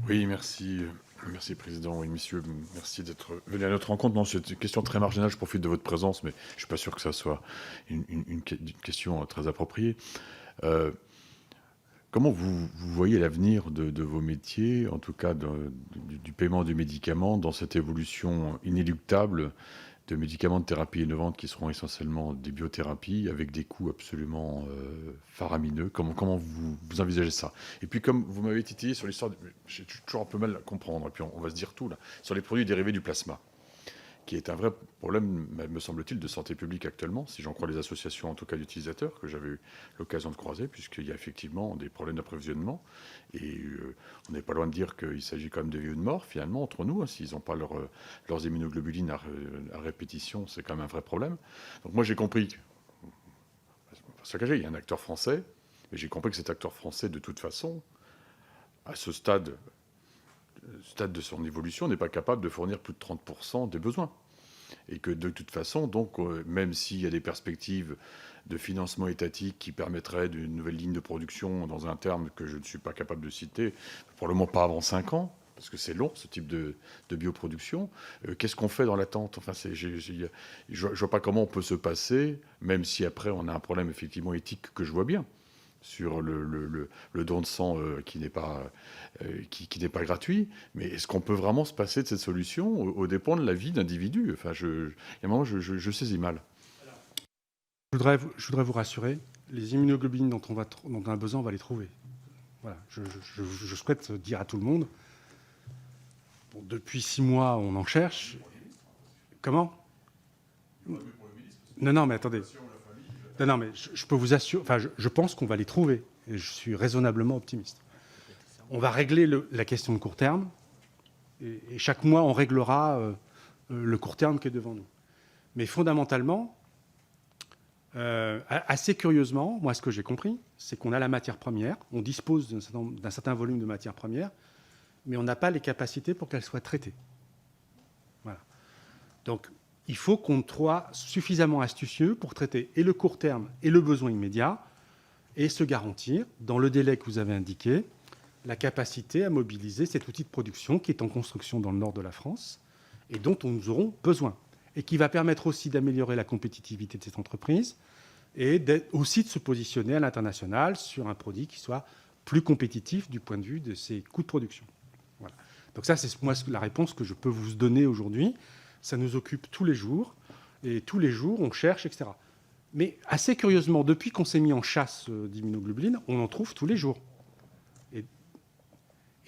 Oui, merci. Merci, Président. Oui, messieurs, merci d'être venus à notre rencontre. Non, c'est une question très marginale. Je profite de votre présence, mais je ne suis pas sûr que ça soit une question très appropriée. Euh, Comment vous voyez l'avenir de vos métiers, en tout cas du paiement du médicament, dans cette évolution inéluctable de médicaments de thérapie innovante qui seront essentiellement des biothérapies avec des coûts absolument faramineux? Comment vous envisagez ça? Et puis, comme vous m'avez titillé sur l'histoire, j'ai toujours un peu mal à comprendre, et puis on va se dire tout là, sur les produits dérivés du plasma, qui est un vrai problème, me semble-t-il, de santé publique actuellement, si j'en crois les associations, en tout cas d'utilisateurs, que j'avais eu l'occasion de croiser, puisqu'il y a effectivement des problèmes d'approvisionnement. Et on n'est pas loin de dire qu'il s'agit quand même de vie ou de mort, finalement, entre nous. Hein, s'ils n'ont pas leurs immunoglobulines à répétition, c'est quand même un vrai problème. Donc moi, j'ai compris, parce que il y a un acteur français, mais j'ai compris que cet acteur français, de toute façon, à ce stade de son évolution, n'est pas capable de fournir plus de 30% des besoins. Et que de toute façon, donc, même s'il y a des perspectives de financement étatique qui permettraient d'une nouvelle ligne de production dans un terme que je ne suis pas capable de citer, probablement pas avant 5 ans, parce que c'est long, ce type de bioproduction, qu'est-ce qu'on fait dans l'attente? Enfin, je ne vois pas comment on peut se passer, même si après on a un problème effectivement éthique que je vois bien, sur le don de sang qui n'est pas, qui n'est pas gratuit. Mais est-ce qu'on peut vraiment se passer de cette solution aux dépens de la vie d'individus? Enfin, il y a un moment, je saisis mal. Je voudrais vous rassurer, les immunoglobulines dont on a besoin, on va les trouver. Voilà. Je souhaite dire à tout le monde, bon, depuis 6 mois, on en cherche. Comment? Non, mais attendez. Non, mais je peux vous assurer, enfin, je pense qu'on va les trouver. Et je suis raisonnablement optimiste. On va régler la question de court terme. Et chaque mois, on réglera le court terme qui est devant nous. Mais fondamentalement, assez curieusement, moi, ce que j'ai compris, c'est qu'on a la matière première, on dispose d'un certain volume de matière première, mais on n'a pas les capacités pour qu'elle soit traitée. Voilà. Donc, il faut qu'on soit suffisamment astucieux pour traiter et le court terme et le besoin immédiat et se garantir, dans le délai que vous avez indiqué, la capacité à mobiliser cet outil de production qui est en construction dans le nord de la France et dont nous aurons besoin et qui va permettre aussi d'améliorer la compétitivité de cette entreprise et aussi de se positionner à l'international sur un produit qui soit plus compétitif du point de vue de ses coûts de production. Voilà. Donc ça, c'est moi la réponse que je peux vous donner aujourd'hui. Ça nous occupe tous les jours, et tous les jours, on cherche, etc. Mais assez curieusement, depuis qu'on s'est mis en chasse d'immunoglobulines, on en trouve tous les jours. Et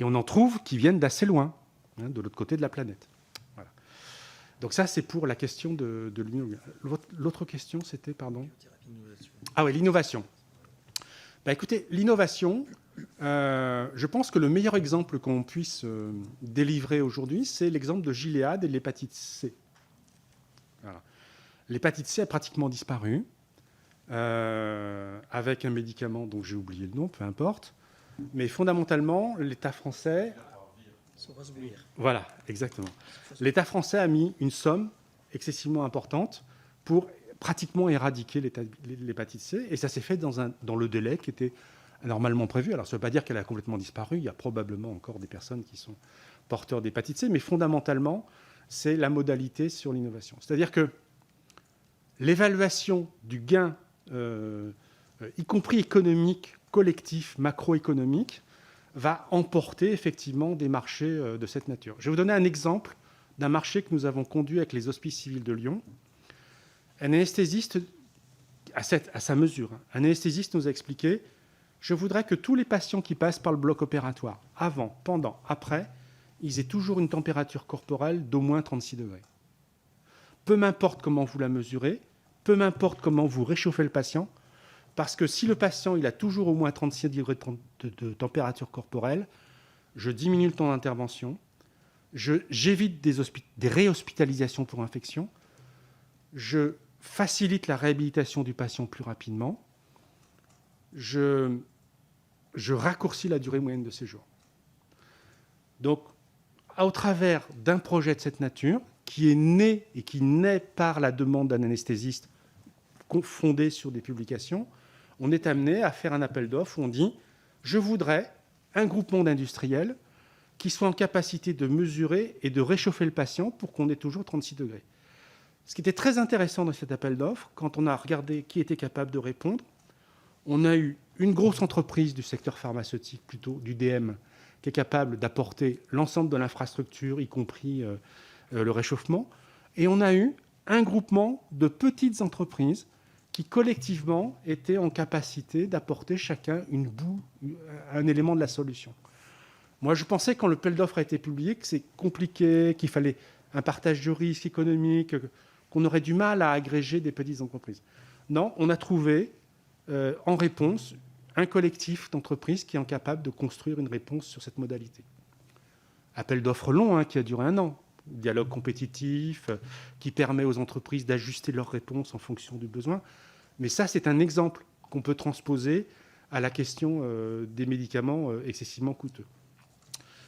on en trouve qui viennent d'assez loin, hein, de l'autre côté de la planète. Voilà. Donc ça, c'est pour la question de l'immunoglobulin. L'autre question, c'était, pardon. Ah oui, l'innovation. Bah, écoutez, l'innovation, je pense que le meilleur exemple qu'on puisse délivrer aujourd'hui, c'est l'exemple de Gilead et de l'hépatite C. Voilà. L'hépatite C a pratiquement disparu, avec un médicament dont j'ai oublié le nom, peu importe. Mais fondamentalement, l'État français... Voilà, exactement. L'État français a mis une somme excessivement importante pour pratiquement éradiquer l'hépatite C, et ça s'est fait dans le délai qui était normalement prévu. Alors, ça ne veut pas dire qu'elle a complètement disparu. Il y a probablement encore des personnes qui sont porteurs d'hépatite C, mais fondamentalement, c'est la modalité sur l'innovation. C'est-à-dire que l'évaluation du gain, y compris économique, collectif, macroéconomique, va emporter effectivement des marchés de cette nature. Je vais vous donner un exemple d'un marché que nous avons conduit avec les Hospices civils de Lyon. Un anesthésiste, à sa mesure, un anesthésiste nous a expliqué: je voudrais que tous les patients qui passent par le bloc opératoire, avant, pendant, après, ils aient toujours une température corporelle d'au moins 36 degrés. Peu m'importe comment vous la mesurez, peu m'importe comment vous réchauffez le patient, parce que si le patient il a toujours au moins 36 degrés de température corporelle, je diminue le temps d'intervention, j'évite des réhospitalisations pour infection, je facilite la réhabilitation du patient plus rapidement, je raccourcis la durée moyenne de séjour. Donc, au travers d'un projet de cette nature, qui est né et qui naît par la demande d'un anesthésiste fondé sur des publications, on est amené à faire un appel d'offres où on dit: je voudrais un groupement d'industriels qui soit en capacité de mesurer et de réchauffer le patient pour qu'on ait toujours 36 degrés. Ce qui était très intéressant dans cet appel d'offres, quand on a regardé qui était capable de répondre, on a eu une grosse entreprise du secteur pharmaceutique, plutôt du DM, qui est capable d'apporter l'ensemble de l'infrastructure, y compris le réchauffement. Et on a eu un groupement de petites entreprises qui, collectivement, étaient en capacité d'apporter chacun un élément de la solution. Moi, je pensais, quand le appel d'offres a été publié, que c'est compliqué, qu'il fallait un partage de risques économiques, qu'on aurait du mal à agréger des petites entreprises. Non, on a trouvé, en réponse, un collectif d'entreprises qui est capable de construire une réponse sur cette modalité. Appel d'offres long, qui a duré 1 an. Dialogue compétitif, qui permet aux entreprises d'ajuster leurs réponses en fonction du besoin. Mais ça, c'est un exemple qu'on peut transposer à la question des médicaments excessivement coûteux.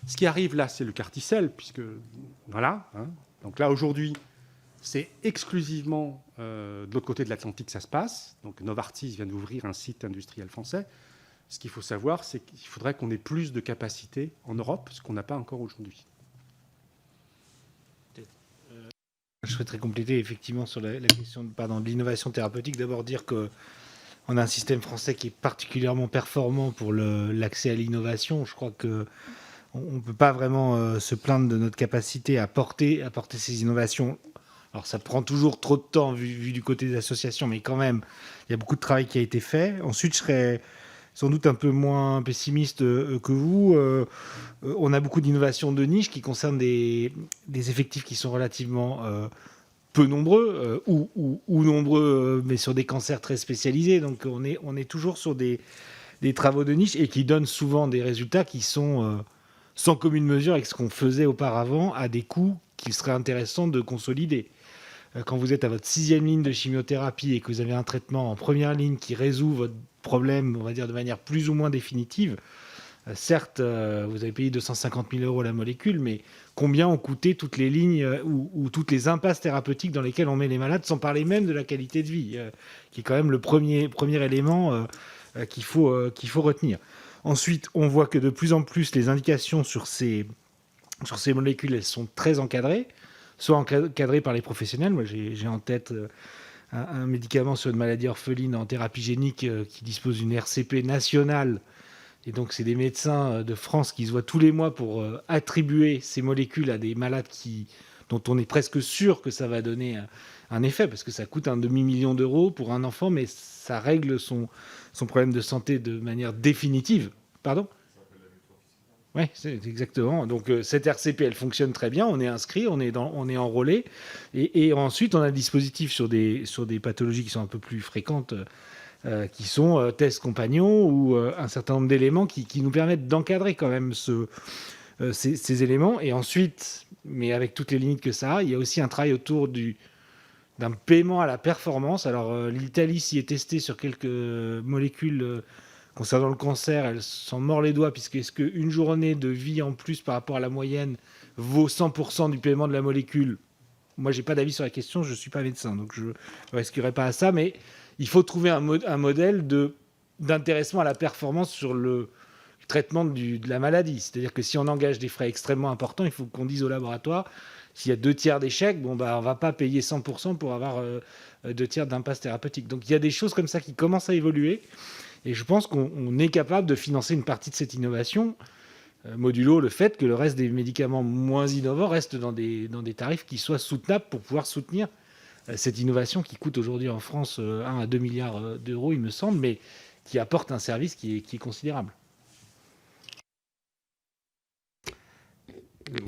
Ce qui arrive là, c'est le Carticel, puisque voilà. Donc là, aujourd'hui, c'est exclusivement de l'autre côté de l'Atlantique que ça se passe. Donc Novartis vient d'ouvrir un site industriel français. Ce qu'il faut savoir, c'est qu'il faudrait qu'on ait plus de capacité en Europe, ce qu'on n'a pas encore aujourd'hui. Je souhaiterais compléter effectivement sur la question de l'innovation thérapeutique. D'abord dire qu'on a un système français qui est particulièrement performant pour l'accès à l'innovation. Je crois qu'on ne peut pas vraiment se plaindre de notre capacité à porter ces innovations. Alors ça prend toujours trop de temps vu du côté des associations, mais quand même, il y a beaucoup de travail qui a été fait. Ensuite, je serais sans doute un peu moins pessimiste que vous. On a beaucoup d'innovations de niche qui concernent des effectifs qui sont relativement peu nombreux ou nombreux, mais sur des cancers très spécialisés. Donc on est toujours sur des travaux de niche et qui donnent souvent des résultats qui sont sans commune mesure avec ce qu'on faisait auparavant à des coûts qu'il serait intéressant de consolider. Quand vous êtes à votre 6e ligne de chimiothérapie et que vous avez un traitement en première ligne qui résout votre problème, on va dire de manière plus ou moins définitive, certes, vous avez payé 250 000 € la molécule, mais combien ont coûté toutes les lignes ou toutes les impasses thérapeutiques dans lesquelles on met les malades, sans parler même de la qualité de vie, qui est quand même le premier élément qu'il faut retenir. Ensuite, on voit que de plus en plus, les indications sur ces molécules, elles sont très encadrées, soit encadrées par les professionnels. Moi, j'ai en tête un médicament sur une maladie orpheline en thérapie génique qui dispose d'une RCP nationale. Et donc, c'est des médecins de France qui se voient tous les mois pour attribuer ces molécules à des malades dont on est presque sûr que ça va donner un effet, parce que ça coûte un demi-million d'euros pour un enfant, mais ça règle son problème de santé de manière définitive. Pardon ? Oui, c'est exactement. Donc, cette RCP, elle fonctionne très bien. On est inscrit, on est enrôlé. Et ensuite, on a un dispositif sur des pathologies qui sont un peu plus fréquentes, qui sont tests compagnons ou un certain nombre d'éléments qui nous permettent d'encadrer quand même ces éléments. Et ensuite, mais avec toutes les limites que ça a, il y a aussi un travail autour d'un paiement à la performance. Alors, l'Italie s'y est testée sur quelques molécules concernant le cancer. Elle s'en mord les doigts, puisque est-ce qu'une journée de vie en plus par rapport à la moyenne vaut 100% du paiement de la molécule ? Moi, je n'ai pas d'avis sur la question, je ne suis pas médecin, donc je ne risquerai pas à ça, mais il faut trouver un modèle d'intéressement à la performance sur le traitement de la maladie. C'est-à-dire que si on engage des frais extrêmement importants, il faut qu'on dise au laboratoire, s'il y a 2/3 d'échecs, on ne va pas payer 100% pour avoir 2/3 d'impasse thérapeutique. Donc il y a des choses comme ça qui commencent à évoluer, et je pense qu'on est capable de financer une partie de cette innovation, modulo le fait que le reste des médicaments moins innovants restent dans des tarifs qui soient soutenables pour pouvoir soutenir cette innovation qui coûte aujourd'hui en France 1 à 2 milliards d'euros, il me semble, mais qui apporte un service qui est considérable.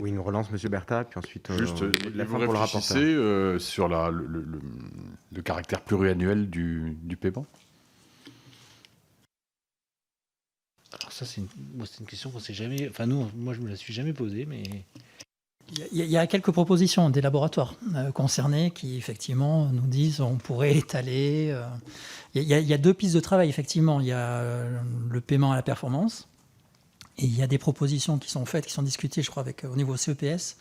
Oui, une relance, M. Bertha, puis ensuite juste la vous fin pour le rapporteur. réfléchissez sur le caractère pluriannuel du paiement. Alors ça, c'est une question qu'on s'est jamais... Enfin, moi, je me la suis jamais posée, mais... Il y a quelques propositions des laboratoires concernés qui, effectivement, nous disent on pourrait étaler... Il y a 2 pistes de travail, effectivement. Il y a le paiement à la performance et il y a des propositions qui sont faites, qui sont discutées, je crois, au niveau CEPS,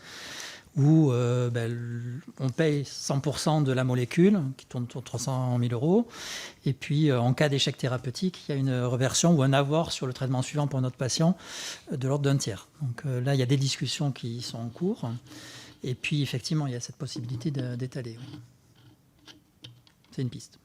où on paye 100% de la molécule, qui tourne autour de 300 000 euros. Et puis, en cas d'échec thérapeutique, il y a une reversion ou un avoir sur le traitement suivant pour notre patient de l'ordre d'un tiers. Donc là, il y a des discussions qui sont en cours. Et puis, effectivement, il y a cette possibilité d'étaler. Oui. C'est une piste.